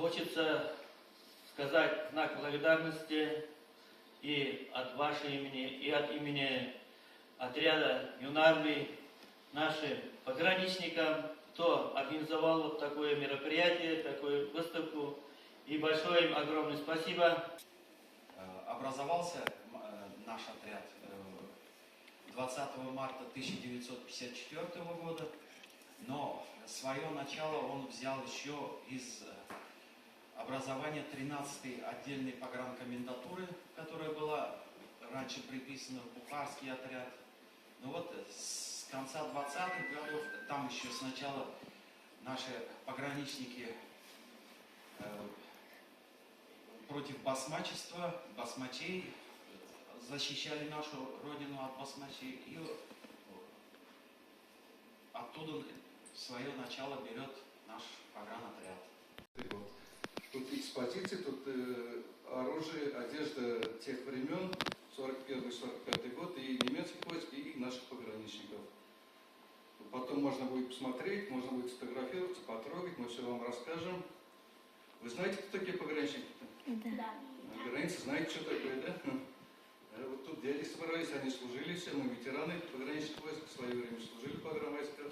хочется сказать знак благодарности и от вашего имени, и от имени отряда Юнармии, нашим пограничникам, кто организовал вот такое мероприятие, такую выставку. И большое им огромное спасибо. Образовался наш отряд 20 марта 1954 года, но свое начало он взял еще из образования 13-й отдельной погранкомендатуры, которая была раньше приписана в Бухарский отряд. Но вот с конца 20-х годов, там еще сначала наши пограничники против басмачества, басмачей, защищали нашу родину от басмачей, и оттуда свое начало берет наш погранотряд. Тут экспозиции, тут оружие, одежда тех времен, 41-45 год, и немецких войск, и наших пограничников. Потом можно будет посмотреть, можно будет сфотографироваться, потрогать, мы все вам расскажем. Вы знаете, кто такие пограничники-то? Да. На границе знаете, что такое, да? Вот тут дяди собрались, они служили все, мы ветераны пограничных войск, в свое время служили в погранвойсках.